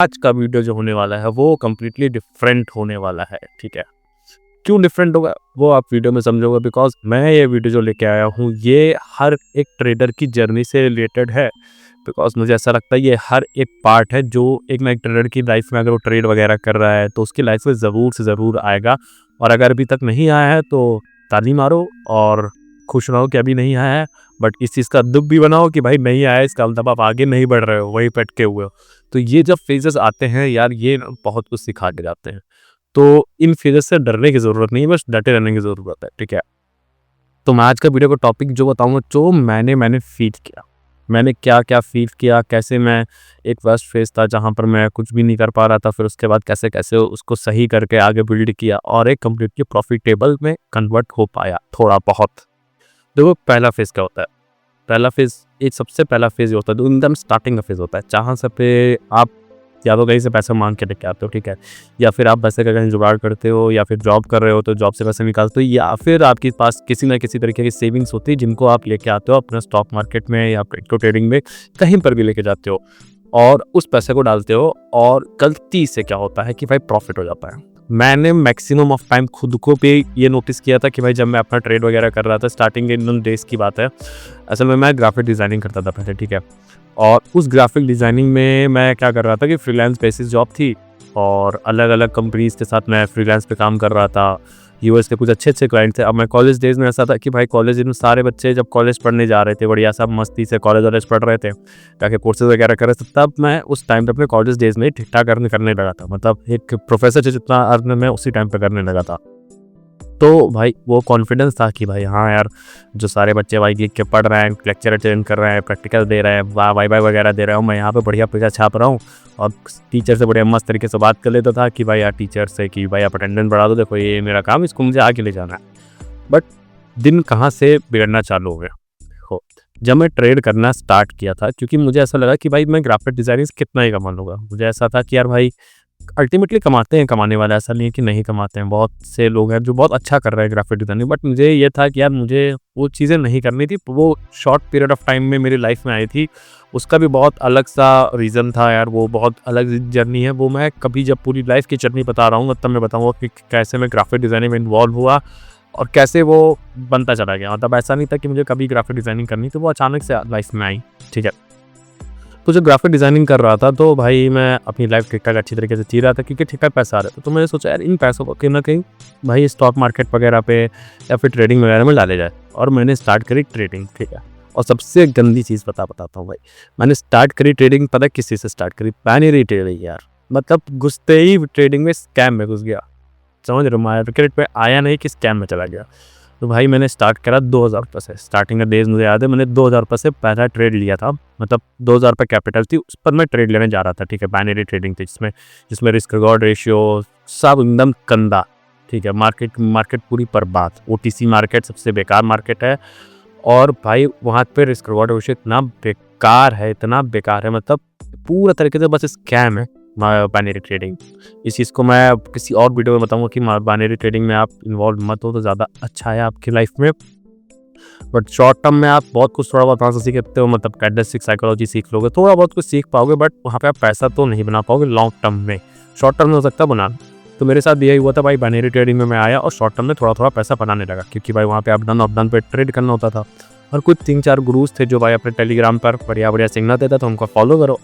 आज का वीडियो जो होने वाला है वो कम्प्लीटली डिफरेंट होने वाला है। ठीक है, क्यों डिफरेंट होगा वो आप वीडियो में समझोगे, बिकॉज मैं ये वीडियो जो लेके आया हूँ ये हर एक ट्रेडर की जर्नी से रिलेटेड है। बिकॉज मुझे ऐसा लगता है ये हर एक पार्ट है जो एक ना एक ट्रेडर की लाइफ में, अगर वो ट्रेड वगैरह कर रहा है तो उसकी लाइफ में ज़रूर से ज़रूर आएगा। और अगर अभी तक नहीं आया है तो ताली मारो और खुश रहो कि अभी नहीं आया है, बट इस चीज़ का दुख भी बनाओ कि भाई नहीं आया, इसका मतलब आप आगे नहीं बढ़ रहे हो, वहीं पे अटके हुए हो। तो ये जब फेजेस आते हैं यार, ये बहुत कुछ सिखा के जाते हैं। तो इन फेजेस से डरने की ज़रूरत नहीं है, बस डटे रहने की ज़रूरत है। ठीक है, तो मैं आज का वीडियो को टॉपिक जो बताऊंगा, जो मैंने फील किया, मैंने क्या क्या फील किया, कैसे मैं एक वर्स्ट फेज था जहां पर मैं कुछ भी नहीं कर पा रहा था, फिर उसके बाद कैसे कैसे उसको सही करके आगे बिल्ड किया और एक कम्प्लीटली प्रॉफिटेबल में कन्वर्ट हो पाया थोड़ा बहुत। देखो पहला फेज क्या होता है, पहला फेज एक सबसे पहला फेज होता है जो एकदम स्टार्टिंग का फेज होता है, जहाँ से पे आप या तो कहीं से पैसा मांग के लेके आते हो, ठीक है, या फिर आप पैसे का कहीं जुगाड़ करते हो, या फिर जॉब कर रहे हो तो जॉब से पैसे निकालते हो, या फिर आपके पास किसी ना किसी तरीके की सेविंग्स होती है जिनको आप लेके आते हो अपना स्टॉक मार्केट में या क्रिप्टो ट्रेडिंग में, कहीं पर भी लेके जाते हो और उस पैसे को डालते हो। और गलती से क्या होता है कि भाई प्रॉफिट हो जाता है। मैंने मैक्सिमम ऑफ टाइम खुद को भी ये नोटिस किया था कि भाई जब मैं अपना ट्रेड वगैरह कर रहा था, स्टार्टिंग के इन डेज की बात है, असल में मैं ग्राफिक डिज़ाइनिंग करता था पहले। ठीक है, और उस ग्राफिक डिज़ाइनिंग में मैं क्या कर रहा था कि फ्रीलांस बेसिस जॉब थी और अलग अलग कंपनीज़ के साथ मैं फ्रीलांस पे काम कर रहा था। यूएस के कुछ अच्छे क्लाइंट थे। अब मैं कॉलेज डेज़ में ऐसा था कि भाई कॉलेज में सारे बच्चे जब कॉलेज पढ़ने जा रहे थे, बढ़िया सब मस्ती से कॉलेज पढ़ रहे थे, ताकि कोर्सेज वगैरह कर रहे थे, तब मैं उस टाइम पे अपने कॉलेज डेज़ में ठीक ठाक अर्न करने लगा था। मतलब एक प्रोफेसर से जितना अर्न मैं उसी टाइम पे करने लगा था। तो भाई वो कॉन्फिडेंस था कि भाई हाँ यार, जो सारे बच्चे भाई लिख के पढ़ रहे हैं, लेक्चर अटेंड कर रहे हैं, प्रैक्टिकल दे रहे हैं, वाई वगैरह दे रहा हूँ, मैं यहाँ पे बढ़िया पैसा छाप रहा हूँ और टीचर से बढ़िया मस्त तरीके से बात कर लेता था कि भाई यार टीचर से कि भाई आप अटेंडेंस बढ़ा दो, देखो ये मेरा काम, इसको मुझे आगे ले जाना है। बट दिन कहाँ से बिगड़ना चालू हो गया हो, जब मैं ट्रेड करना स्टार्ट किया था, क्योंकि मुझे ऐसा लगा कि भाई मैं ग्राफिक डिज़ाइनिंग कितना ही कमा लूँगा। मुझे ऐसा था कि यार भाई अल्टीमेटली कमाते हैं, कमाने वाला, ऐसा नहीं है कि नहीं कमाते हैं, बहुत से लोग हैं जो बहुत अच्छा कर रहे हैं ग्राफिक डिज़ाइनिंग। बट मुझे ये था कि यार मुझे वो चीज़ें नहीं करनी थी। वो शॉर्ट पीरियड ऑफ टाइम में मेरी लाइफ में आई थी, उसका भी बहुत अलग सा रीज़न था यार, वो बहुत अलग जर्नी है। वो मैं कभी जब पूरी लाइफ की जर्नी बता रहा हूँ तब मैं बताऊँगा कि कैसे मैं ग्राफिक डिज़ाइनिंग में इन्वॉल्व हुआ और कैसे वो बनता चला गया। मतलब ऐसा नहीं था कि मुझे कभी ग्राफिक डिज़ाइनिंग करनी थी, वो अचानक से लाइफ में आई। ठीक है, तो जब ग्राफिक डिज़ाइनिंग कर रहा था तो भाई मैं अपनी लाइफ ठीक ठाक अच्छी तरीके से जी रहा था, क्योंकि ठीक ठाक पैसा आ रहा था। तो मैंने सोचा यार इन पैसों को कहीं ना कहीं भाई स्टॉक मार्केट वगैरह पे या फिर ट्रेडिंग वगैरह में डाले जाए, और मैंने स्टार्ट करी ट्रेडिंग। ठीक है, और सबसे गंदी चीज़ बताता हूँ भाई, मैंने स्टार्ट करी ट्रेडिंग, पता किस चीज़ से स्टार्ट करी? बाइनरी ट्रेडिंग यार। मतलब घुसते ही ट्रेडिंग में स्कैम में घुस गया, समझ रहे हो, मार्केट पे आया नहीं कि स्कैम में चला गया। तो भाई मैंने स्टार्ट करा 2000 रुपये से, स्टार्टिंग का डेज मुझे याद है, मैंने 2000 रुपये से पहला ट्रेड लिया था। मतलब 2000 रुपये कैपिटल थी, उस पर मैं ट्रेड लेने जा रहा था। ठीक है, बाइनरी ट्रेडिंग थी जिसमें रिस्क रिवॉर्ड रेशियो सब एकदम गंदा। ठीक है, मार्केट पूरी बर्बाद, ओटीसी मार्केट सबसे बेकार मार्केट है। और भाई वहाँ पे रिस्क रिवॉर्ड रेशियो इतना बेकार है, मतलब पूरा तरीके से बस स्कैम है बाइनरी ट्रेडिंग। इस चीज़ को मैं किसी और वीडियो में बताऊंगा कि बाइनरी ट्रेडिंग में आप इन्वॉल्व मत हो तो ज़्यादा अच्छा है आपकी लाइफ में। बट शॉर्ट टर्म में आप बहुत कुछ थोड़ा बहुत वहाँ से सीख सकते हो, मतलब कैंडलस्टिक साइकोलॉजी सीख लोगे, थोड़ा बहुत कुछ सीख पाओगे, बट वहाँ पे आप पैसा तो नहीं बना पाओगे लॉन्ग टर्म में। शॉर्ट टर्म में हो सकता है बनाना। तो मेरे साथ यही हुआ था भाई, बाइनरी ट्रेडिंग में मैं आया और शॉर्ट टर्म में थोड़ा पैसा बनाने लगा, क्योंकि भाई वहाँ पे अप डाउन पे ट्रेड करना होता था। और कुछ 3-4 गुरुज थे जो भाई अपने टेलीग्राम पर बढ़िया सिग्नल देता था, उनको फॉलो करो।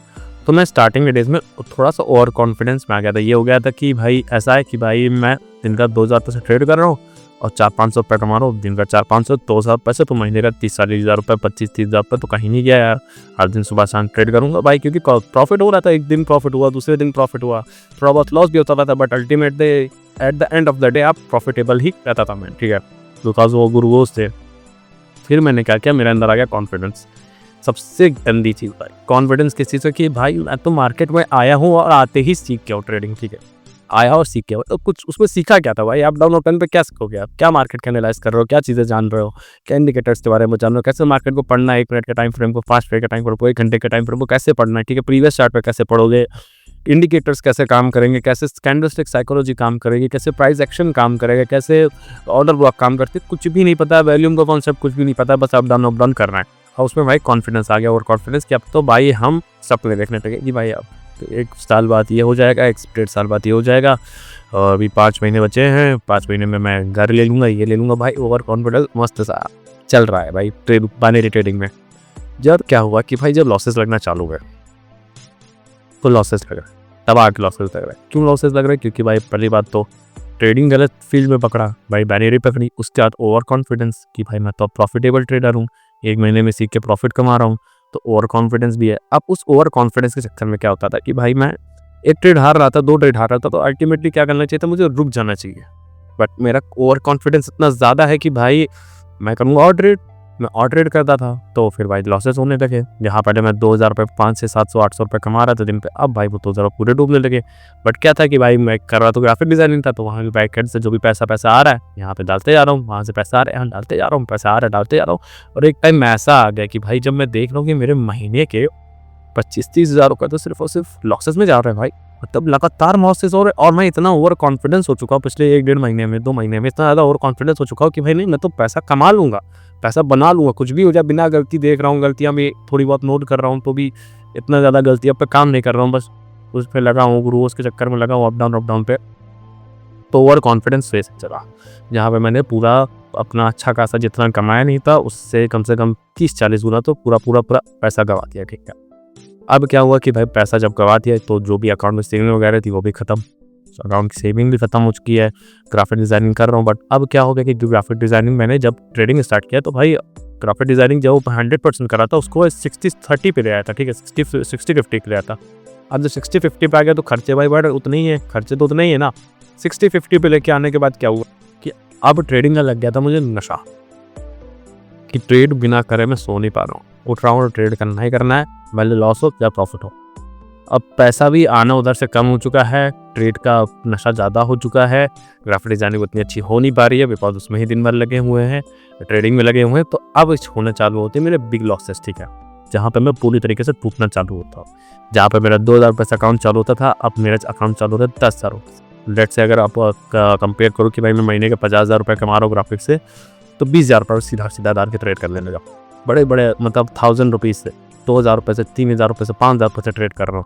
तो मैं स्टार्टिंग के डेज में थोड़ा सा ओवर कॉन्फिडेंस में आ गया था। ये हो गया था कि भाई ऐसा है कि भाई मैं दिन का 2000 रुपये से ट्रेड कर रहा हूँ और 400-500 रुपये कमा रहा हूँ। दिन का 400-500 2000 रुपये से, तो महीने का 30-40 रुपये, 25-30 रुपये तो कहीं नहीं गया यार। हर दिन सुबह शाम ट्रेड करूँगा भाई, क्योंकि प्रॉफिट हो रहा था। एक दिन प्रॉफिट हुआ, दूसरे दिन प्रॉफिट हुआ, थोड़ा बहुत लॉस भी होता था, but ultimate at the end of the day आप प्रॉफिटेबल ही रहता था मैं। ठीक है, बिकॉज वो गुरुओं थे। फिर मैंने क्या किया, मेरे अंदर आ गया कॉन्फिडेंस। सबसे गंदी चीज़ भाई कॉन्फिडेंस किस चीज़ की, भाई मैं तो मार्केट में आया हूँ और आते ही सीख गया हूँ ट्रेडिंग। ठीक है, आया और सीख गया। तो कुछ उसमें सीखा क्या था भाई, अप डाउन ओपन पे क्या सीखोगे आप? क्या मार्केट का एनालाइज कर रहे हो, क्या चीज़ें जान रहे हो, क्या इंडिकेटर्स के बारे में जान रहे हो, कैसे मार्केट को पढ़ना है, 1 मिनट के टाइम फ्रेम को, 5 मिनट के टाइम फ्रेम को, 1 घंटे के टाइम फ्रेम को कैसे पढ़ना है। ठीक है, प्रीवियस चार्ट पर कैसे पढ़ोगे, इंडिकेटर्स कैसे काम करेंगे, कैसे कैंडलस्टिक साइकोलॉजी काम करेगी, कैसे प्राइस एक्शन काम करेगा, कैसे ऑर्डर ब्लॉक काम करते, कुछ भी नहीं पता, वैल्यूम का कॉन्सेप्ट कुछ भी नहीं पता, बस अप डाउन करना है। और उसमें भाई कॉन्फिडेंस आ गया, और कॉन्फिडेंस कि अब तो भाई हम सपने देखने लगे कि भाई अब तो 1 साल बाद ये हो जाएगा, 1.5 साल बाद ये हो जाएगा, और अभी 5 महीने बचे हैं। 5 महीने में मैं घर ले लूँगा, ये ले लूँगा। भाई ओवर कॉन्फिडेंस मस्त सा चल रहा है भाई बाइनरी ट्रेडिंग में। जब क्या हुआ कि भाई जब लॉसेस लगना चालू हुए तो लॉसेस लग रहे, तब आके लॉसेस लग रहे। क्यों लॉसेस लग रहे? क्योंकि भाई पहली बात तो ट्रेडिंग गलत फील्ड में पकड़ा भाई, बाइनरी पकड़ी। उसके बाद ओवर कॉन्फिडेंस कि भाई मैं तो प्रॉफिटेबल ट्रेडर हूँ, 1 महीने में सीख के प्रॉफिट कमा रहा हूँ, तो ओवर कॉन्फिडेंस भी है। अब उस ओवर कॉन्फिडेंस के चक्कर में क्या होता था कि भाई मैं 1 ट्रेड हार रहा था, 2 ट्रेड हार रहा था, तो अल्टीमेटली क्या करना चाहिए था, मुझे रुक जाना चाहिए। बट मेरा ओवर कॉन्फिडेंस इतना ज़्यादा है कि भाई मैं करूँगा और ट्रेड, मैं और ट्रेड करता था, तो फिर भाई लॉसेस होने लगे। जहाँ पहले मैं 2000 रुपये 500 से 700 800 रुपये कमा रहा था दिन पे, अब भाई वो 2000 पूरे डूबने लगे। बट क्या था कि भाई मैं कर रहा तो ग्राफिक डिजाइनिंग था, तो वहाँ भी बैक एंड से जो भी पैसा आ रहा है यहाँ पे डालते जा रहा हूँ, वहाँ से पैसा आ रहा है यहाँ डालते जा रहा हूँ, पैसा आ रहा है डालते जा रहा हूँ। और एक टाइम ऐसा आ गया कि भाई जब मैं देख रहा हूँ कि मेरे महीने के 25-30 हज़ार रुपये तो सिर्फ और सिर्फ लॉसेस में जा रहे हैं भाई, मतलब लगातार लॉसेस हो रहे हैं। और मैं इतना ओवर कॉन्फिडेंस हो चुका हूँ पिछले 1-1.5 महीने में, 2 महीने में इतना ज़्यादा ओवर कॉन्फिडेंस हो चुका हूँ कि भाई नहीं, मैं तो पैसा कमा लूँगा, पैसा बना लूँगा, कुछ भी हो जाए। बिना गलती देख रहा हूँ, गलतियाँ भी थोड़ी बहुत नोट कर रहा हूँ, तो भी इतना ज़्यादा गलतियों पे काम नहीं कर रहा हूँ, बस उस पर लगा हूँ, रोज के चक्कर में लगा हूँ, अप डाउन पे। तो ओवर कॉन्फिडेंस फेस चला, जहाँ पे मैंने पूरा अपना अच्छा खासा जितना कमाया नहीं था उससे कम से कम 30-40 गुना तो पूरा पैसा गवा दिया। ठीक है, अब क्या हुआ कि भाई पैसा जब गवा दिया तो जो भी अकाउंट में सेविंग वगैरह थी वो भी खत्म, अकाउंट की सेविंग भी खत्म हो चुकी है। ग्राफिक डिज़ाइनिंग कर रहा हूँ, बट अब क्या हो गया कि जो ग्राफिक डिज़ाइनिंग मैंने जब ट्रेडिंग स्टार्ट किया तो भाई ग्राफिक डिज़ाइनिंग जब 100% करा था उसको 60-30 पे ले आया था। ठीक है, 60-50 पे ले आया था। अब जब 60-50 पे आ गया तो खर्चे भाई बढ़ उतने ही है, खर्चे तो उतने ही है ना। 60-50 पे लेके आने के बाद क्या हुआ कि अब ट्रेडिंग का लग गया था मुझे नशा, कि ट्रेड बिना करे मैं सो नहीं पा रहा हूँ, उठ रहा हूँ ट्रेड करना ही करना है, भले लॉस हो या प्रॉफिट हो। अब पैसा भी आना उधर से कम हो चुका है, ट्रेड का नशा ज़्यादा हो चुका है, ग्राफिक डिज़ाइनिंग उतनी अच्छी हो नहीं पा रही है बिकॉज उसमें ही दिन भर लगे हुए हैं, ट्रेडिंग में लगे हुए हैं। तो अब होने चालू होते हैं मेरे बिग लॉसेस। ठीक है, जहाँ पे मैं पूरी तरीके से टूटना चालू होता हूँ। जहाँ पे मेरा 2000 रुपये से अकाउंट चालू होता था, अब मेरा अकाउंट चालू होता है 10,000 रुपये। लेट से अगर आप कंपेयर करो कि भाई मैं महीने के 50,000 रुपये कमा रहा हूँ ग्राफिक से, तो 20,000 रुपये सीधा डाल के ट्रेड कर लेने लगा। बड़े मतलब 1000 रुपीज़ से 2000 रुपये से 3000 रुपये से 5000 रुपये से ट्रेड कर रहा हूँ।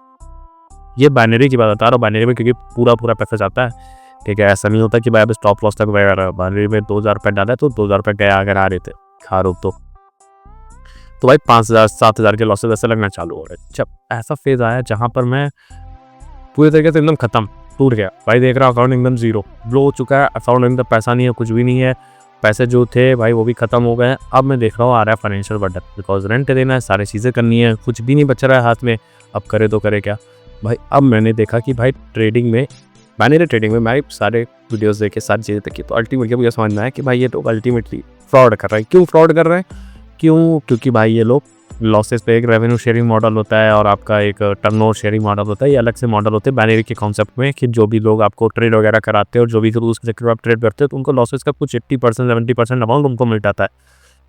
ये बाइनरी की बात बता रहा हूँ, बाइनरी में क्योंकि पूरा पैसा जाता है। ठीक है, ऐसा नहीं होता कि भाई अब स्टॉप लॉस तक वगैरह। बाइनरी में 2000 रुपये डाला है तो 2000 रुपये गया अगर आ रहे थे खा रो तो भाई 5000-7000 के लॉसेस ऐसे लगना चालू हो रहे। जब ऐसा फेज आया जहाँ पर मैं पूरी तरीके से एकदम खत्म, टूट गया भाई, देख रहा हूँ अकाउंट एकदम जीरो ब्लो हो चुका है, अकाउंट में पैसा नहीं है, कुछ भी नहीं है, पैसे जो थे भाई वो भी खत्म हो गए। अब मैं देख रहा हूँ आ रहा है फाइनेंशियल बर्डन, बिकॉज रेंट देना है, सारी चीज़ें करनी है, कुछ भी नहीं बच रहा है हाथ में। अब करे तो करे क्या भाई। अब मैंने देखा कि भाई ट्रेडिंग में, बाइनरी ट्रेडिंग में मैं सारे वीडियोस देखे, सारी चीज़ें देखी, तो अल्टीमेटली मुझे समझ में आया कि भाई ये लोग अल्टीमेटली फ्रॉड कर रहे हैं। क्यों फ्रॉड कर रहे हैं? क्योंकि भाई ये लोग लॉसेस पे एक रेवेन्यू शेयरिंग मॉडल होता है और आपका एक टर्नओवर शेयरिंग मॉडल होता है, ये अलग से मॉडल होते हैं बाइनरी के कॉन्सेप्ट में, कि जो भी लोग आपको ट्रेड वगैरह कराते हैं और जो भी उसके चक्कर में आप ट्रेड करते हैं तो उनको लॉसेस का कुछ 80% 70% अमाउंट उनको मिल जाता है।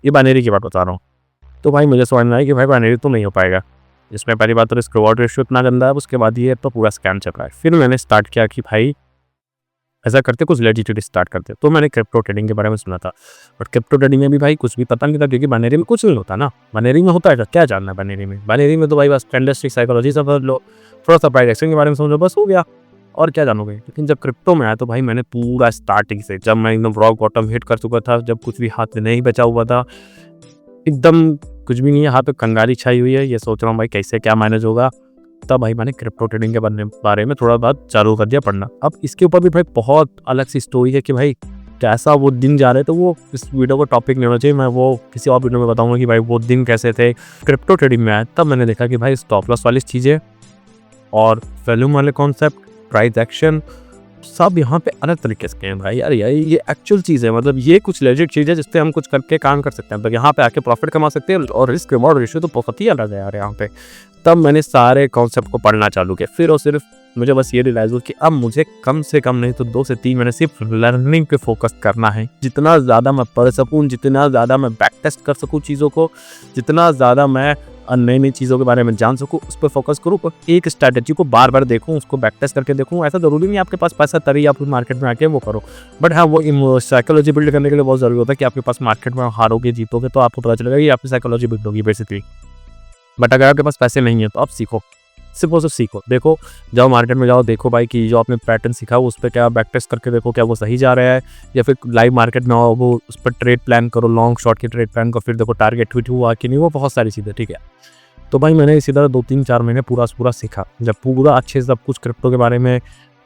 ये बाइनरी की बात बता रहा हूँ। तो भाई मुझे समझ में आया कि भाई बाइनरी तो नहीं हो पाएगा, इसमें पहली बात तो रिस्क रिवॉर्ड रेशियो इतना गंदा है, उसके बाद ये तो पूरा स्कैम चल रहा है। फिर मैंने स्टार्ट किया कि भाई ऐसा करते कुछ लेजिटिमेट स्टार्ट करते। तो मैंने क्रिप्टो ट्रेडिंग के बारे में सुना था, बट क्रिप्टो ट्रेडिंग में भी भाई कुछ भी पता नहीं था, क्योंकि बाइनरी में कुछ नहीं होता ना। बाइनरी में होता है क्या जानना है बाइनरी में तो भाई बस कैंडलस्टिक साइकोलॉजी समझ लो, थोड़ा सा प्राइस एक्शन के बारे में समझो, बस हो गया, और क्या जानोगे। लेकिन जब क्रिप्टो में आया तो भाई मैंने पूरा स्टार्टिंग से, जब मैं एकदम रॉक बॉटम हिट कर चुका था, जब कुछ भी हाथ में नहीं बचा हुआ था, एकदम कुछ भी नहीं है, हाथ पे कंगाली छाई हुई है, ये सोच रहा हूँ भाई कैसे क्या मैनेज होगा, तब भाई मैंने क्रिप्टो ट्रेडिंग के बारे में थोड़ा बहुत चालू कर दिया पढ़ना। अब इसके ऊपर भी भाई बहुत अलग सी स्टोरी है कि भाई कैसा वो दिन जा रहे, तो वो इस वीडियो को टॉपिक नहीं होना चाहिए, मैं वो किसी और वीडियो में बताऊंगा कि भाई वो दिन कैसे थे। क्रिप्टो ट्रेडिंग में आया तब मैंने देखा कि भाई स्टॉप लॉस वाली चीज़ें और वैल्यूम वाले कॉन्सेप्ट, प्राइस एक्शन, सब यहाँ पे अलग तरीके से हैं भाई। यार ये एक्चुअल चीज़ है, मतलब ये कुछ लेजिट चीज़ है जिससे हम कुछ करके काम कर सकते हैं, तो यहाँ पे आके प्रॉफिट कमा सकते हैं, और रिस्क रिवॉर्ड रेशियो तो बहुत ही अलग है यार यहाँ पे। तब मैंने सारे कॉन्सेप्ट को पढ़ना चालू किया, फिर और सिर्फ मुझे बस ये रियलाइज हुआ कि अब मुझे कम से कम नहीं तो 2 से 3 महीने सिर्फ लर्निंग पे फोकस करना है। जितना ज़्यादा मैं पढ़ सकूँ, जितना ज़्यादा मैं बैक टेस्ट कर सकूँ चीज़ों को, जितना ज़्यादा मैं नई नई चीज़ों के बारे में जान सकूँ, उस पर फोकस करूँ, एक स्ट्रैटेजी को बार बार देखूँ, उसको बैक टेस्ट करके देखूँ। ऐसा ज़रूरी नहीं आपके पास पैसा तभी आप मार्केट में आके वो करो, बट हाँ वो साइकोलॉजी बिल्ड करने के लिए बहुत ज़रूरी होता है कि आपके पास मार्केट में हारोगे जीतोगे तो आपको पता चलेगा कि आपकी साइकोलॉजी बिल्ड होगी बेसिकली। बट अगर आपके पास पैसे नहीं है तो आप सीखो, सिर्फ और सिर्फ सीखो। देखो, जाओ मार्केट में जाओ, देखो भाई कि जो आपने पैटर्न सीखा उस पर क्या बैक टेस्ट करके देखो क्या वो सही जा रहा है, या फिर लाइव मार्केट में आओ वो उस पर ट्रेड प्लान करो, लॉन्ग शॉर्ट की ट्रेड प्लान को, फिर देखो टारगेट हिट हुआ कि नहीं, वो बहुत सारी चीज़ें, ठीक है। तो भाई मैंने इसी तरह 2-3-4 महीने पूरा सीखा। जब पूरा अच्छे से सब कुछ क्रिप्टो के बारे में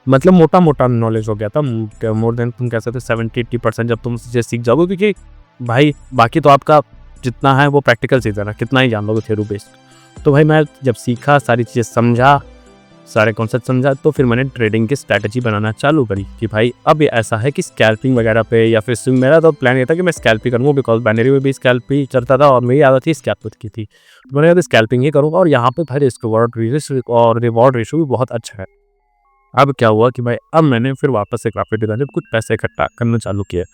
मतलब मोटा नॉलेज हो गया था, मोर देन तुम कह सकते 70-80% जब तुम चीज़ें सीख जाओगे, क्योंकि भाई बाकी तो आपका जितना है वो प्रैक्टिकल चीज़ है ना, कितना ही जान लोगे थ्योरी बेस्ड। तो भाई मैं जब सीखा, सारी चीज़ें समझा, सारे कॉन्सेप्ट समझा, तो फिर मैंने ट्रेडिंग की स्ट्रैटेजी बनाना चालू करी कि भाई अब ये ऐसा है कि स्कैल्पिंग वगैरह पे, या फिर मेरा तो प्लान ये था कि मैं स्कैल्प ही करूँगा, बिकॉज बाइनरी में भी स्कैल्प ही चलता था और मेरी आदत ही स्कैल्प की थी। तो मैंने स्कैल्पिंग ही करूँगा, और यहाँ पे भाई रिस्क और रिवॉर्ड रेशो भी बहुत अच्छा है। अब क्या हुआ कि भाई अब मैंने फिर वापस से काफ़ी डिज़ाइन कुछ पैसे इकट्ठा करना चालू किया।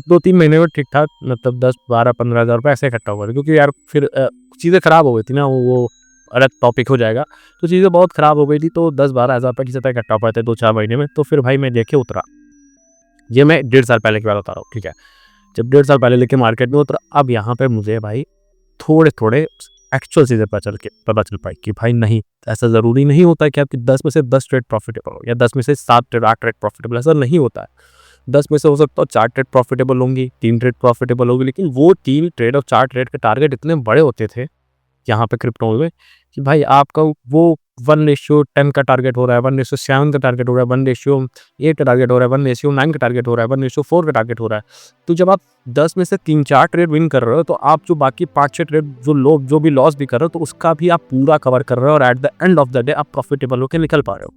2-3 महीने में ठीक-ठाक मतलब 10-12-15 हज़ार रुपये ऐसे इकट्ठा हुआ था, क्योंकि यार फिर चीज़ें ख़राब हो गई थी ना, वो अलग टॉपिक हो जाएगा। तो चीज़ें बहुत ख़राब हो गई थी, तो 10-12 हज़ार रुपये की सतह इकट्ठा हो पाए थे 2-4 महीने में। तो फिर भाई मैं देखे उतरा। ये मैं 1.5 साल पहले की बात बता रहा हूँ, ठीक है। जब 1.5 साल पहले लेके मार्केट में उतरा, अब यहाँ पे मुझे भाई थोड़े एक्चुअल चीज़ें पता चल पाई कि भाई नहीं, ऐसा ज़रूरी नहीं होता है कि आपकी 10 में से 10 ट्रेड प्रॉफिटेबल हो, या 10 में से 7 ट्रेड 8 ट्रेड प्रॉफिटेबल, ऐसा नहीं होता है। 10 में से हो सकता है 4 ट्रेड प्रॉफिटेबल होंगी, 3 ट्रेड प्रॉफिटेबल होगी, लेकिन वो 3 ट्रेड और 4 ट्रेड के टारगेट इतने बड़े होते थे यहाँ पे क्रिप्टो में कि भाई आपका वो 1:10 का टारगेट हो रहा है, 1:7 का टारगेट हो रहा है, 1:8 का टारगेट हो रहा है, 1:9 का टारगेट हो रहा है, 1:4 का टारगेट हो रहा है। तो जब आप 10 में से 3-4 ट्रेड विन कर रहे हो, तो आप जो बाकी 5-6 ट्रेड जो भी लॉस भी कर रहे हो, तो उसका भी आप पूरा कवर कर रहे हो, और at the end of the day आप प्रॉफिटेबल होकर निकल पा रहे हो।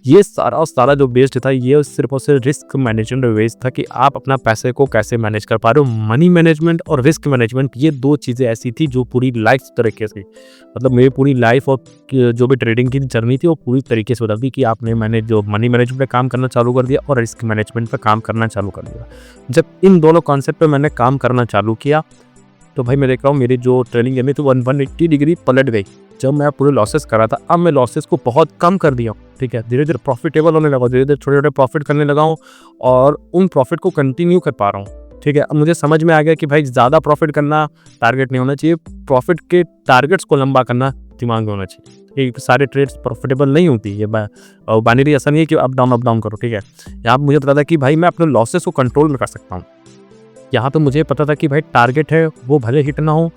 ये सारा जो बेस्ड था, ये सिर्फ और सिर्फ रिस्क मैनेजमेंट बेस्ड था कि आप अपना पैसे को कैसे मैनेज कर पा रहे हो। मनी मैनेजमेंट और रिस्क मैनेजमेंट, ये 2 चीज़ें ऐसी थी जो पूरी लाइफ तरीके से, मतलब मेरी पूरी लाइफ और जो भी ट्रेडिंग की जर्नी थी वो पूरी तरीके से बदल दी कि मैंने जो मनी मैनेजमेंट पे काम करना चालू कर दिया और रिस्क मैनेजमेंट पे काम करना चालू कर दिया। जब इन दोनों कॉन्सेप्ट पे मैंने काम करना चालू किया, तो भाई मैं देख रहा हूँ मेरी जो ट्रेडिंग जर्नी थी 180 डिग्री पलट गई। जब मैं पूरे लॉसेस कर रहा था, अब मैं लॉसेस को बहुत कम कर दिया हूँ, ठीक है। धीरे धीरे प्रॉफिटेबल होने लगा, धीरे धीरे छोटे-छोटे प्रॉफिट करने लगा हूँ, और उन प्रॉफिट को कंटिन्यू कर पा रहा हूँ, ठीक है। अब मुझे समझ में आ गया कि भाई ज़्यादा प्रॉफिट करना टारगेट नहीं होना चाहिए, प्रॉफिट के टारगेट्स को लंबा करना दिमाग में होना चाहिए। ये सारे ट्रेड्स प्रॉफिटेबल नहीं होती, ये बाइनरी ऐसा नहीं है कि अप डाउन करो, ठीक है। यहाँ मुझे पता था कि भाई मैं अपने लॉसेस को कंट्रोल में कर सकता हूँ। यहाँ तो मुझे पता था कि भाई टारगेट है वो भले हिट ना हो,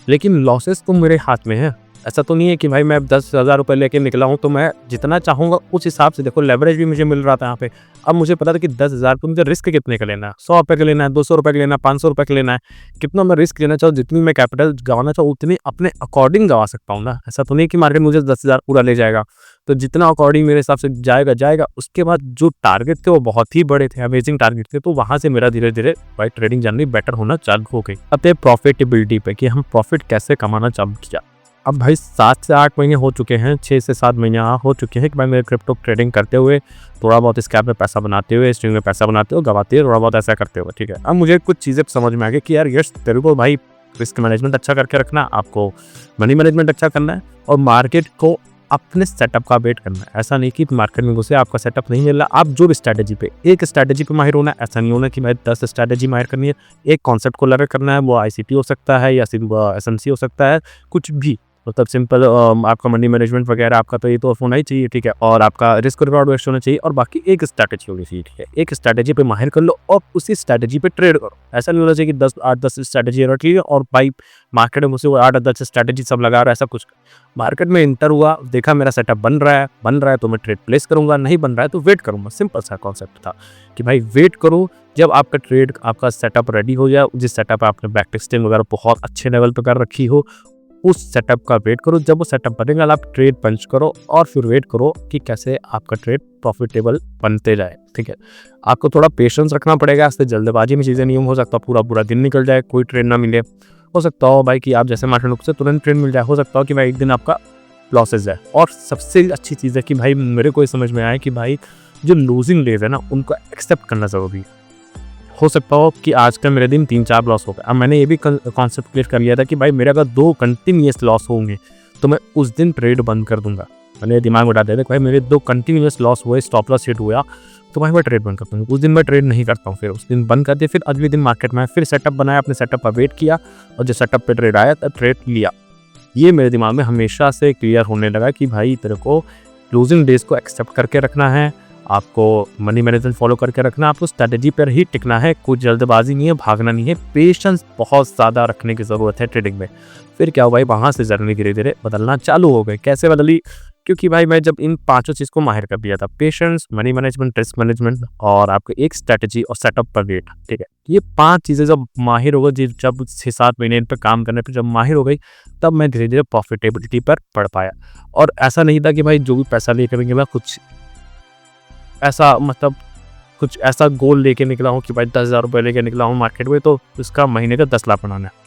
लेकिन लॉसेस तो मेरे हाथ में है। ऐसा तो नहीं है कि भाई मैं 10,000 रुपये लेके निकला हूँ तो मैं जितना चाहूँगा उस हिसाब से, देखो लेवरेज भी मुझे मिल रहा था यहाँ पे। अब मुझे पता था कि 10,000 को मुझे रिस्क कितने का लेना है, 100 रुपये का लेना है, 200 रुपये का लेना है, 500 रुपये का लेना है, कितना मैं रिस्क लेना चाहूँ, जितनी मैं कैपिटल गंवाना चाहूँ उतनी अपने अकॉर्डिंग गंवा सकता हूँ ना। ऐसा तो नहीं कि मार्केट मुझे 10,000 पूरा ले जाएगा, तो जितना अकॉर्डिंग मेरे हिसाब से जाएगा। उसके बाद जो टारगेट थे वो बहुत ही बड़े थे, अमेजिंग टारगेट थे, तो वहाँ से मेरा धीरे धीरे भाई ट्रेडिंग जर्नी बेटर होना चालू हो गई। अब प्रॉफिटेबिलिटी पे कि हम प्रॉफिट कैसे कमाना चालू किया। अब भाई 7 से 8 महीने हो चुके हैं, 6 से 7 महीने हो चुके हैं कि भाई मेरे क्रिप्टो ट्रेडिंग करते हुए, थोड़ा बहुत स्कैप में पैसा बनाते हुए, स्ट्रिंग में पैसा बनाते हुए, गवाते हुए, थोड़ा बहुत ऐसा करते हुए, ठीक है। अब मुझे कुछ चीज़ें समझ में आ गई कि यार यस, तेरे को भाई रिस्क मैनेजमेंट अच्छा करके रखना, आपको मनी मैनेजमेंट अच्छा करना है, और मार्केट को अपने सेटअप का वेट करना है। ऐसा नहीं कि मार्केट में घुसे आपका सेटअप नहीं मिल रहा, आप जो भी स्ट्रैटेजी पे, एक स्ट्रैटेजी पे माहिर होना, ऐसा नहीं होना कि भाई 10 स्ट्रैटेजी माहिर करनी है। एक कॉन्सेप्ट को लर्न करना है, वो ICT हो सकता है या SMC हो सकता है, कुछ भी, मतलब सिंपल आपका मनी मैनेजमेंट वगैरह आपका तो ये तो होना ही चाहिए, ठीक है। और आपका रिस्क रिवॉर्ड बेस्ट होना चाहिए, और बाकी एक स्ट्रैटेजी होनी चाहिए, ठीक है। एक स्ट्रैटेजी पे माहिर कर लो और उसी स्ट्रैटेजी पे ट्रेड करो। ऐसा नहीं होना चाहिए कि 8-10 स्ट्रैटेजी रख ली और भाई मार्केट में मुझसे 8-10 स्ट्रैटेजी सब लगा रहा है, ऐसा कुछ। मार्केट में इंटर हुआ, देखा मेरा सेटअप बन रहा है तो मैं ट्रेड प्लेस करूंगा, नहीं बन रहा है तो वेट करूंगा। सिंपल सा कॉन्सेप्ट था कि भाई वेट करो, जब आपका ट्रेड आपका सेटअप रेडी हो जाए, जिस सेटअप आपने बैक टेस्टिंग वगैरह बहुत अच्छे लेवल पर कर रखी हो, उस सेटअप का वेट करो। जब वो सेटअप बनेगा आप ट्रेड पंच करो, और फिर वेट करो कि कैसे आपका ट्रेड प्रॉफिटेबल बनते जाए, ठीक है। आपको थोड़ा पेशेंस रखना पड़ेगा, इससे जल्दबाजी में चीज़ें नहीं हो सकता पूरा दिन निकल जाए, कोई ट्रेड ना मिले। हो सकता हो भाई कि आप जैसे मार्केट से तुरंत ट्रेड मिल जाए, हो सकता हो कि भाई एक दिन आपका लॉसेज है। और सबसे अच्छी चीज़ है कि भाई मेरे को समझ में आया कि भाई जो लूजिंग डेज है ना, उनको एक्सेप्ट करना ज़रूरी है। हो सकता हो कि आज का मेरे दिन 3-4 लॉस हो गए, अब मैंने ये भी कॉन्सेप्ट क्लियर कर लिया था कि भाई मेरे अगर 2 कंटिन्यूस लॉस होंगे तो मैं उस दिन ट्रेड बंद कर दूंगा। मैंने दिमाग में डाल दिया भाई मेरे 2 कंटिन्यूस लॉस हुए, स्टॉप लॉस हिट हुआ, तो भाई मैं ट्रेड बंद करता हूँ। उस दिन मैं ट्रेड नहीं करता हूँ, फिर उस दिन बंद कर दिया। फिर अगले दिन मार्केट में फिर सेटअप बनाया, अपने सेटअप पर वेट किया, और जो सेटअप पे ट्रेड आया तब ट्रेड लिया। ये मेरे दिमाग में हमेशा से क्लियर होने लगा कि भाई तेरे को लूजिंग डेज को एक्सेप्ट करके रखना है, आपको मनी मैनेजमेंट फॉलो करके रखना है, आपको स्ट्रेटजी पर ही टिकना है, कुछ जल्दबाजी नहीं है, भागना नहीं है, पेशेंस बहुत ज़्यादा रखने की ज़रूरत है ट्रेडिंग में। फिर क्या हुआ भाई, वहाँ से जर्नी धीरे धीरे बदलना चालू हो गई। कैसे बदली? क्योंकि भाई मैं जब इन पांचों चीज़ को माहिर कर दिया था, patience, money management, risk management और आपको एक स्ट्रेटजी और सेटअप पर वेट, ठीक है, ये 5 चीज़ें जब माहिर हो गई, जब 6-7 महीने इन पर काम करने पर जब माहिर हो गई, तब मैं धीरे धीरे प्रॉफिटेबिलिटी पर पढ़ पाया। और ऐसा नहीं था कि भाई जो भी पैसा लेकर करेंगे मैं कुछ ऐसा मतलब कुछ ऐसा गोल लेके निकला हूँ कि भाई 10,000 रुपये लेके निकला हूँ मार्केट में तो इसका महीने का 10 लाख बनाना है।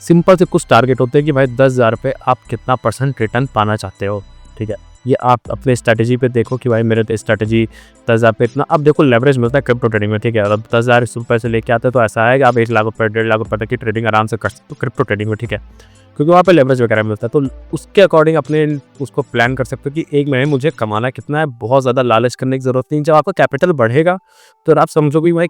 सिंपल से कुछ टारगेट होते हैं कि भाई 10,000 पे आप कितना % रिटर्न पाना चाहते हो, ठीक है। ये आप अपने स्ट्रैटेजी पे देखो कि भाई मेरे स्ट्रैटेजी 10,000 पे इतना, अब देखो लेवरेज मिलता है क्रिप्टो ट्रेडिंग में, ठीक है। अब 10,000 रुपये से लेके आते तो ऐसा है कि आप 1 लाख रुपये 1.5 लाख रुपये तक की ट्रेडिंग आराम से कर सकते हो क्रिप्टो ट्रेडिंग में, ठीक है, क्योंकि वहाँ पे लेवरेज वगैरह मिलता है। तो उसके अकॉर्डिंग अपने उसको प्लान कर सकते हो कि एक महीने मुझे कमाना कितना है। बहुत ज़्यादा लालच करने की ज़रूरत नहीं। जब आपका कैपिटल बढ़ेगा तो आप समझो कि भाई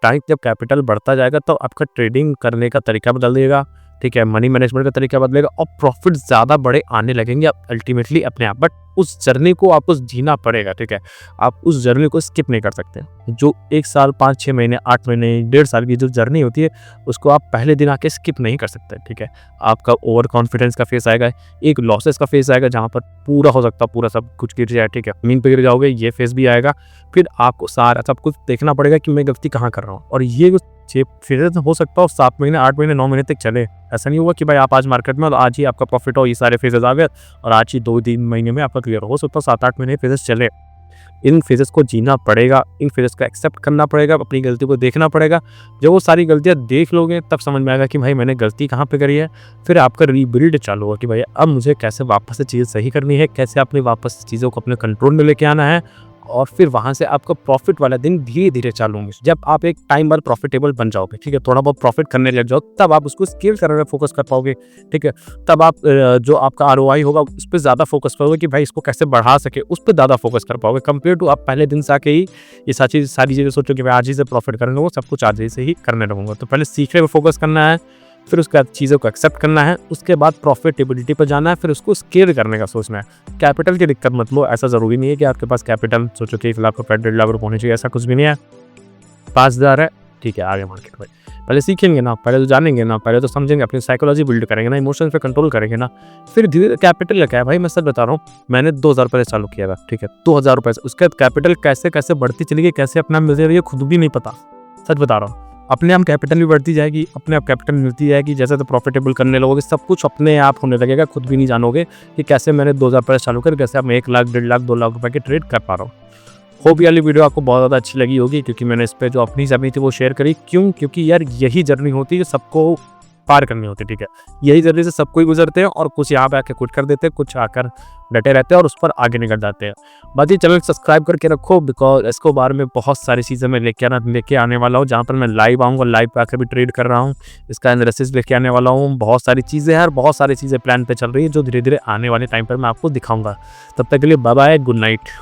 जब कैपिटल बढ़ता जाएगा तो आपका ट्रेडिंग करने का तरीका बदल देगा, ठीक है, मनी मैनेजमेंट का तरीका बदलेगा और प्रॉफिट ज़्यादा बड़े आने लगेंगे अल्टीमेटली अपने आप। बट उस जर्नी को आपको जीना पड़ेगा, ठीक है। आप उस जर्नी को स्किप नहीं कर सकते। जो 1 साल 5-6 महीने 8 महीने 1.5 साल की जो जर्नी होती है उसको आप पहले दिन आके स्किप नहीं कर सकते, ठीक है। आपका ओवर कॉन्फिडेंस का फेस आएगा, एक लॉसेस का फेस आएगा जहाँ पर पूरा हो सकता है पूरा सब कुछ गिर जाए, ठीक है, ज़मीन पे गिर जाओगे, ये फेस भी आएगा। फिर आपको सारा सब कुछ देखना पड़ेगा कि मैं गलती कहाँ कर रहा हूँ, और ये फेजेस हो सकता है 7 महीने 8 महीने 9 महीने तक चले। ऐसा नहीं होगा कि भाई आप आज मार्केट में और आज ही आपका प्रॉफिट हो, ये सारे फेजेस आ गए और आज ही 2-3 महीने में आपका क्लियर हो सकता है 7-8 महीने फेजेस चले। इन फेजेस को जीना पड़ेगा, इन फेजेस को एक्सेप्ट करना पड़ेगा, अपनी गलती को देखना पड़ेगा। जब वो सारी गलतियां देख लोगे तब समझ में आएगा कि भाई मैंने गलती कहाँ पे करी है। फिर आपका रीबिल्ड चालू होगा कि भाई अब मुझे कैसे वापस से चीज़ें सही करनी है, कैसे अपने वापस चीज़ों को अपने कंट्रोल में लेके आना है, और फिर वहाँ से आपका प्रॉफिट वाला दिन धीरे धीरे चालू होंगे। जब आप एक टाइम पर प्रॉफिटेबल बन जाओगे, ठीक है, थोड़ा बहुत प्रॉफिट करने लग जाओ, तब आप उसको स्केल करने में फोकस कर पाओगे, ठीक है। तब आप जो आपका आरओआई होगा उस पर ज़्यादा फोकस करोगे कि भाई इसको कैसे बढ़ा सके, उस पर ज़्यादा फोकस कर पाओगे कंपेयर टू आप पहले दिन से आके ही ये सारी चीज़ें सोचो कि भाई आज ही से प्रॉफिट करने लगूँ, सब कुछ आज ही से ही करने लगूंगा। तो पहले सीखने पर फोकस करना है, फिर उसके बाद चीज़ों को एक्सेप्ट करना है, उसके बाद प्रॉफिटेबिलिटी पर जाना है, फिर उसको स्केल करने का सोचना है। कैपिटल की दिक्कत मत लो, ऐसा ज़रूरी नहीं है कि आपके पास कैपिटल सोचो कि 1 लाख रुपये 1.5 लाख रुपये होने चाहिए, ऐसा कुछ भी नहीं है। 5,000 है, ठीक है, आगे मार्केट में पहले सीखेंगे ना, पहले तो जानेंगे ना, पहले तो समझेंगे, अपनी साइकोलॉजी बिल्ड करेंगे ना, इमोशंस पे कंट्रोल करेंगे ना, फिर धीरे कैपिटल का क्या है भाई, मैं सच बता रहा हूँ, मैंने 2,000 रुपये चालू किया था, ठीक है, 2,000 रुपये से उसके बाद कैपिटल कैसे कैसे बढ़ती चली गई, कैसे अपना मिलती रही है खुद भी नहीं पता, सच बता रहा हूँ। अपने आप कैपिटल भी बढ़ती जाएगी, अपने आप कैपिटल मिलती जाएगी, जैसे तो प्रॉफिटेबल करने लगोगे सब कुछ अपने आप होने लगेगा, खुद भी नहीं जानोगे कि कैसे मैंने 2,000 रुपये चालू कर कैसे अब मैं 1 लाख 1.5 लाख 2 लाख रुपये के ट्रेड कर पा रहा हूँ। होप ये वाली वीडियो आपको बहुत ज़्यादा अच्छी लगी होगी, क्योंकि मैंने इस पर जो अपनी जर्नी थी वो शेयर करी। क्यों? क्योंकि यार यही जर्नी होती है जो सबको पार करनी होती है, ठीक है, यही जर्नी से सब कोई गुजरते हैं, और कुछ यहाँ पे आके क्विट कर देते हैं, कुछ आकर डटे रहते हैं और उस पर आगे निकल जाते हैं। बाकी चैनल सब्सक्राइब करके रखो, बिकॉज इसको बारे में बहुत सारी चीज़ें मैं लेके आने वाला हूँ, जहाँ पर मैं लाइव आऊँगा, लाइव पे आकर भी ट्रेड कर रहा हूँ, इसका एनालिसिस लेके आने वाला हूँ। बहुत सारी चीज़ें हैं और बहुत सारी चीज़ें प्लान पे चल रही है जो धीरे धीरे आने वाले टाइम पर मैं आपको दिखाऊंगा। तब तक के लिए बाय बाय, गुड नाइट।